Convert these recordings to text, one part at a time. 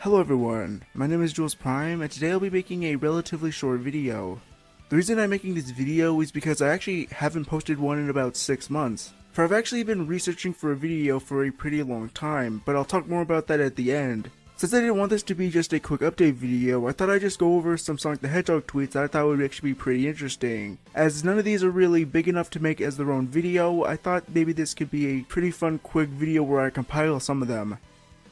Hello everyone, my name is Jules Prime, and today I'll be making a relatively short video. The reason I'm making this video is because I actually haven't posted one in about 6 months. For I've actually been researching for a video for a pretty long time, but I'll talk more about that at the end. Since I didn't want this to be just a quick update video, I thought I'd just go over some Sonic the Hedgehog tweets that I thought would actually be pretty interesting. As none of these are really big enough to make as their own video, I thought maybe this could be a pretty fun quick video where I compile some of them.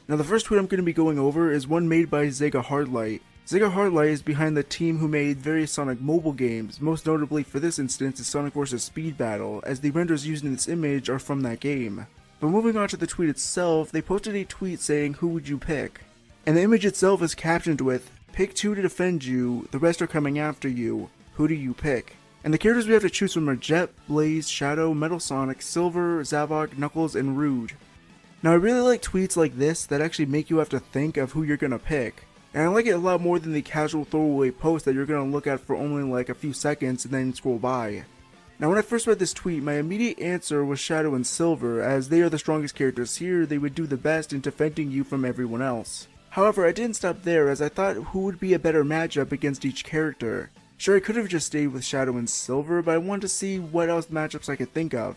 Now the first tweet I'm going to be going over is one made by SEGA HARDlight. SEGA HARDlight is behind the team who made various Sonic mobile games, most notably for this instance is Sonic vs Speed Battle, as the renders used in this image are from that game. But moving on to the tweet itself, they posted a tweet saying, "Who would you pick?" And the image itself is captioned with, "Pick 2 to defend you, the rest are coming after you, who do you pick?" And the characters we have to choose from are Jet, Blaze, Shadow, Metal Sonic, Silver, Zavok, Knuckles, and Rouge. Now I really like tweets like this that actually make you have to think of who you're gonna pick. And I like it a lot more than the casual throwaway post that you're gonna look at for only like a few seconds and then scroll by. Now when I first read this tweet, my immediate answer was Shadow and Silver, as they are the strongest characters here. They would do the best in defending you from everyone else. However, I didn't stop there, as I thought who would be a better matchup against each character. Sure, I could have just stayed with Shadow and Silver, but I wanted to see what else matchups I could think of.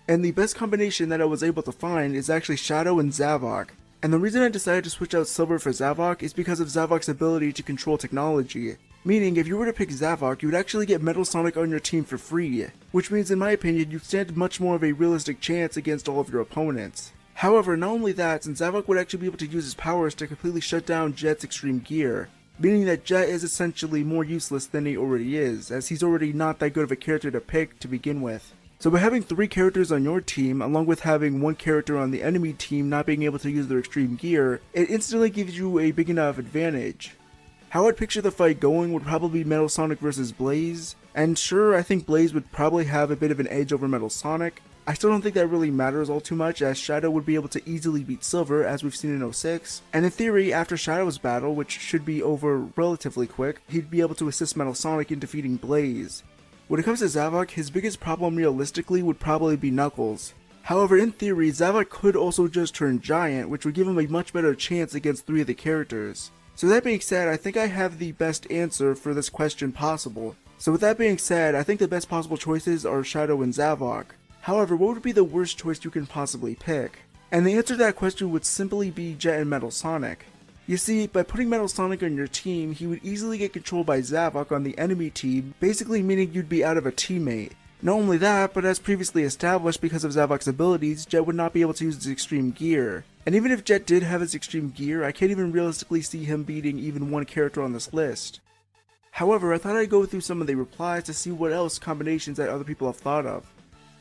And the best combination that I was able to find is actually Shadow and Zavok. And the reason I decided to switch out Silver for Zavok is because of Zavok's ability to control technology. Meaning, if you were to pick Zavok, you would actually get Metal Sonic on your team for free. Which means, in my opinion, you'd stand much more of a realistic chance against all of your opponents. However, not only that, since Zavok would actually be able to use his powers to completely shut down Jet's extreme gear. Meaning that Jet is essentially more useless than he already is, as he's already not that good of a character to pick to begin with. So by having 3 characters on your team, along with having 1 character on the enemy team not being able to use their extreme gear, it instantly gives you a big enough advantage. How I'd picture the fight going would probably be Metal Sonic versus Blaze, and sure, I think Blaze would probably have a bit of an edge over Metal Sonic. I still don't think that really matters all too much, as Shadow would be able to easily beat Silver, as we've seen in 06, and in theory, after Shadow's battle, which should be over relatively quick, he'd be able to assist Metal Sonic in defeating Blaze. When it comes to Zavok, his biggest problem realistically would probably be Knuckles. However, in theory, Zavok could also just turn giant, which would give him a much better chance against 3 of the characters. So that being said, I think I have the best answer for this question possible. So with that being said, I think the best possible choices are Shadow and Zavok. However, what would be the worst choice you can possibly pick? And the answer to that question would simply be Jet and Metal Sonic. You see, by putting Metal Sonic on your team, he would easily get controlled by Zavok on the enemy team, basically meaning you'd be out of a teammate. Not only that, but as previously established, because of Zavok's abilities, Jet would not be able to use his extreme gear. And even if Jet did have his extreme gear, I can't even realistically see him beating even 1 character on this list. However, I thought I'd go through some of the replies to see what else combinations that other people have thought of.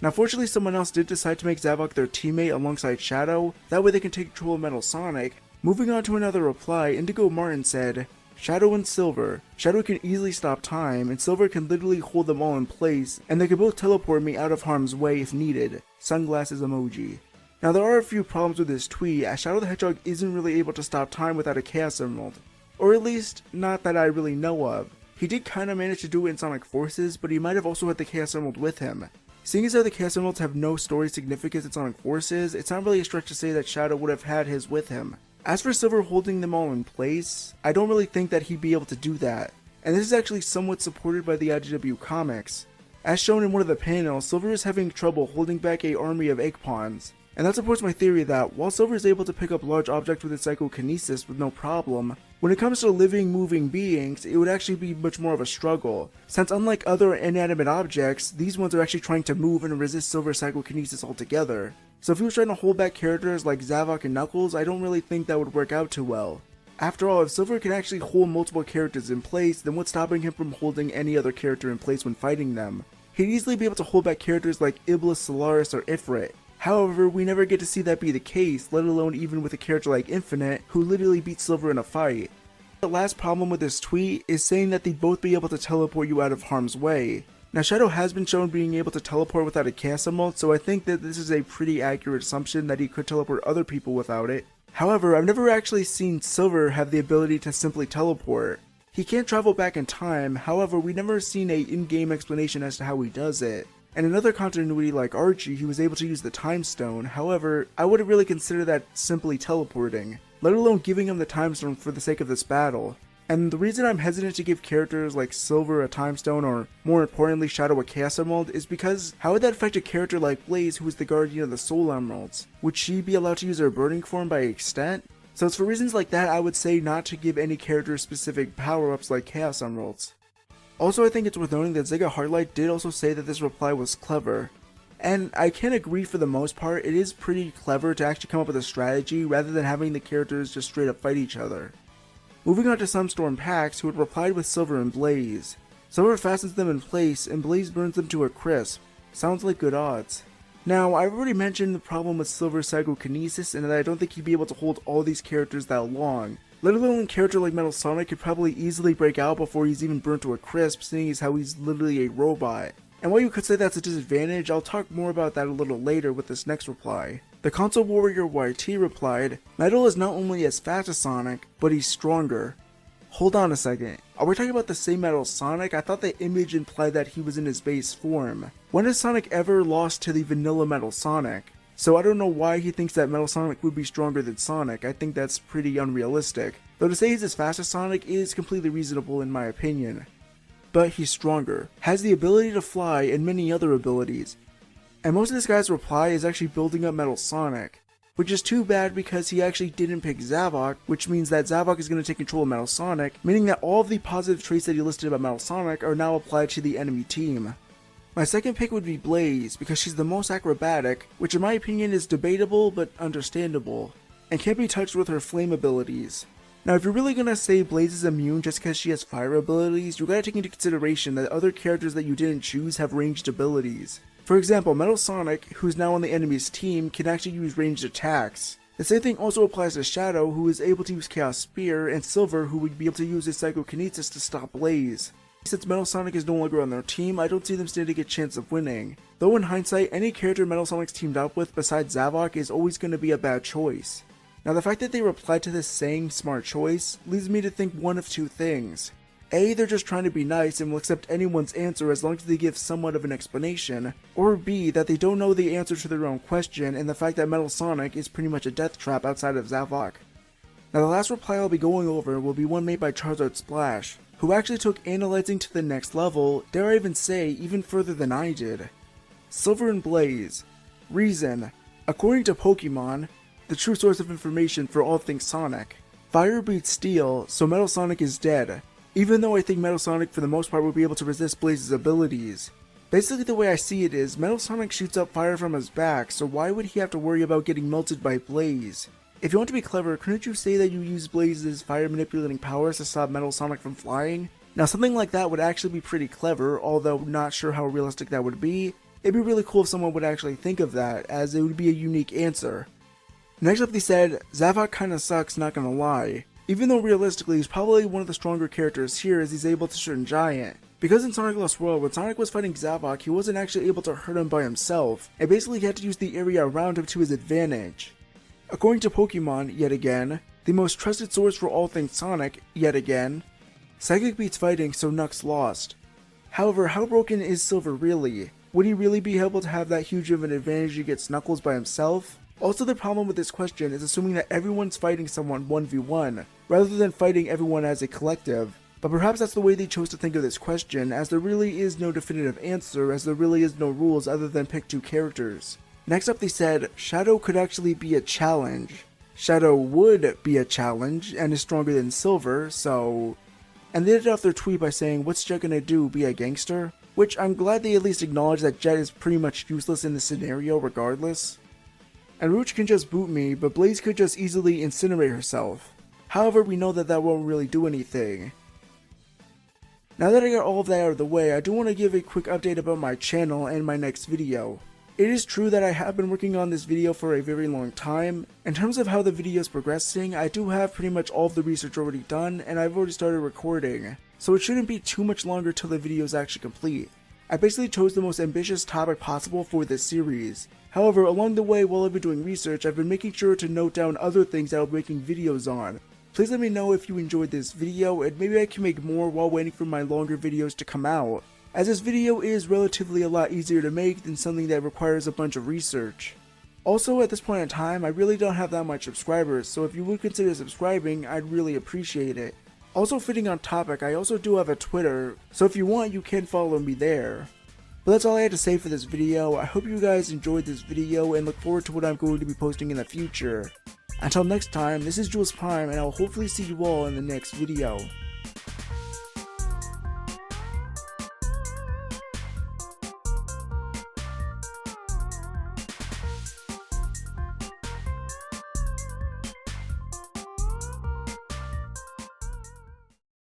Now fortunately someone else did decide to make Zavok their teammate alongside Shadow, that way they can take control of Metal Sonic. Moving on to another reply, Indigo Martin said, "Shadow and Silver. Shadow can easily stop time, and Silver can literally hold them all in place, and they can both teleport me out of harm's way if needed. Sunglasses emoji." Now there are a few problems with this tweet, as Shadow the Hedgehog isn't really able to stop time without a Chaos Emerald. Or at least, not that I really know of. He did kinda manage to do it in Sonic Forces, but he might have also had the Chaos Emerald with him. Seeing as how the Chaos Emeralds have no story significance in Sonic Forces, it's not really a stretch to say that Shadow would have had his with him. As for Silver holding them all in place, I don't really think that he'd be able to do that, and this is actually somewhat supported by the IDW comics. As shown in one of the panels, Silver is having trouble holding back an army of egg pawns, and that supports my theory that while Silver is able to pick up large objects with its psychokinesis with no problem, when it comes to living, moving beings, it would actually be much more of a struggle, since unlike other inanimate objects, these ones are actually trying to move and resist Silver's psychokinesis altogether. So if he was trying to hold back characters like Zavok and Knuckles, I don't really think that would work out too well. After all, if Silver can actually hold multiple characters in place, then what's stopping him from holding any other character in place when fighting them? He'd easily be able to hold back characters like Iblis, Solaris, or Ifrit. However, we never get to see that be the case, let alone even with a character like Infinite, who literally beats Silver in a fight. The last problem with this tweet is saying that they'd both be able to teleport you out of harm's way. Now Shadow has been shown being able to teleport without a Chaos Emerald, so I think that this is a pretty accurate assumption that he could teleport other people without it. However, I've never actually seen Silver have the ability to simply teleport. He can't travel back in time, however we never seen a in-game explanation as to how he does it. And in another continuity like Archie, he was able to use the Time Stone, however, I wouldn't really consider that simply teleporting. let alone giving him the time stone for the sake of this battle. And the reason I'm hesitant to give characters like Silver a time stone, or more importantly Shadow a chaos emerald, is because how would that affect a character like Blaze, who is the guardian of the soul emeralds? Would she be allowed to use her burning form by extent? So it's for reasons like that I would say not to give any character specific power-ups like chaos emeralds. Also, I think it's worth noting that SEGA HARDlight did also say that this reply was clever. And I can agree for the most part, it is pretty clever to actually come up with a strategy rather than having the characters just straight up fight each other. Moving on to Sunstorm Pax, who had replied with Silver and Blaze. Silver fastens them in place, and Blaze burns them to a crisp. Sounds like good odds. Now, I've already mentioned the problem with Silver's psychokinesis, and that I don't think he'd be able to hold all these characters that long. Let alone a character like Metal Sonic could probably easily break out before he's even burnt to a crisp, seeing as how he's literally a robot. And while you could say that's a disadvantage, I'll talk more about that a little later with this next reply. The Console Warrior YT replied, Metal is not only as fast as Sonic, but he's stronger. Hold on a second, are we talking about the same Metal Sonic? I thought the image implied that he was in his base form. When has Sonic ever lost to the vanilla Metal Sonic? So I don't know why he thinks that Metal Sonic would be stronger than Sonic. I think that's pretty unrealistic. Though to say he's as fast as Sonic is completely reasonable in my opinion. But he's stronger, has the ability to fly and many other abilities. And most of this guy's reply is actually building up Metal Sonic, which is too bad because he actually didn't pick Zavok, which means that Zavok is going to take control of Metal Sonic, meaning that all of the positive traits that he listed about Metal Sonic are now applied to the enemy team. My second pick would be Blaze, because she's the most acrobatic, which in my opinion is debatable but understandable, and can't be touched with her flame abilities. Now if you're really gonna say Blaze is immune just because she has fire abilities, you gotta take into consideration that other characters that you didn't choose have ranged abilities. For example, Metal Sonic, who's now on the enemy's team, can actually use ranged attacks. The same thing also applies to Shadow, who is able to use Chaos Spear, and Silver, who would be able to use his Psychokinesis to stop Blaze. Since Metal Sonic is no longer on their team, I don't see them standing a chance of winning. Though in hindsight, any character Metal Sonic's teamed up with besides Zavok is always going to be a bad choice. Now the fact that they replied to this saying smart choice leads me to think one of two things. A, they're just trying to be nice and will accept anyone's answer as long as they give somewhat of an explanation, or B, that they don't know the answer to their own question and the fact that Metal Sonic is pretty much a death trap outside of Zavok. Now the last reply I'll be going over will be one made by Charizard Splash, who actually took analyzing to the next level, dare I even say, even further than I did. Silver and Blaze. Reason. According to Pokemon, the true source of information for all things Sonic. Fire beats Steel, so Metal Sonic is dead. Even though I think Metal Sonic for the most part will be able to resist Blaze's abilities. Basically the way I see it is, Metal Sonic shoots up fire from his back, so why would he have to worry about getting melted by Blaze? If you want to be clever, couldn't you say that you use Blaze's fire manipulating powers to stop Metal Sonic from flying? Now something like that would actually be pretty clever, although not sure how realistic that would be. It'd be really cool if someone would actually think of that, as it would be a unique answer. Next up they said, Zavok kinda sucks, not gonna lie. Even though realistically he's probably one of the stronger characters here as he's able to turn giant. Because in Sonic Lost World, when Sonic was fighting Zavok, he wasn't actually able to hurt him by himself, and basically he had to use the area around him to his advantage. According to Pokemon, yet again, the most trusted source for all things Sonic, yet again, Psychic beats fighting, so Nux lost. However, how broken is Silver really? Would he really be able to have that huge of an advantage against Knuckles by himself? Also, the problem with this question is assuming that everyone's fighting someone 1v1, rather than fighting everyone as a collective. But perhaps that's the way they chose to think of this question, as there really is no definitive answer, as there really is no rules other than pick two characters. Next up they said, Shadow could actually be a challenge. Shadow would be a challenge, and is stronger than Silver, so... And they ended off their tweet by saying, what's Jet gonna do, be a gangster? Which I'm glad they at least acknowledge that Jet is pretty much useless in this scenario regardless. And Rouge can just boot me, but Blaze could just easily incinerate herself. However, we know that that won't really do anything. Now that I got all of that out of the way, I do want to give a quick update about my channel and my next video. It is true that I have been working on this video for a very long time. In terms of how the video is progressing, I do have pretty much all of the research already done, and I've already started recording. So it shouldn't be too much longer till the video is actually complete. I basically chose the most ambitious topic possible for this series. However, along the way while I've been doing research, I've been making sure to note down other things that I'll be making videos on. Please let me know if you enjoyed this video, and maybe I can make more while waiting for my longer videos to come out, as this video is relatively a lot easier to make than something that requires a bunch of research. Also, at this point in time, I really don't have that much subscribers, so if you would consider subscribing, I'd really appreciate it. Also, fitting on topic, I also do have a Twitter, so if you want, you can follow me there. But that's all I had to say for this video. I hope you guys enjoyed this video and look forward to what I'm going to be posting in the future. Until next time, this is Jules Prime, and I will hopefully see you all in the next video.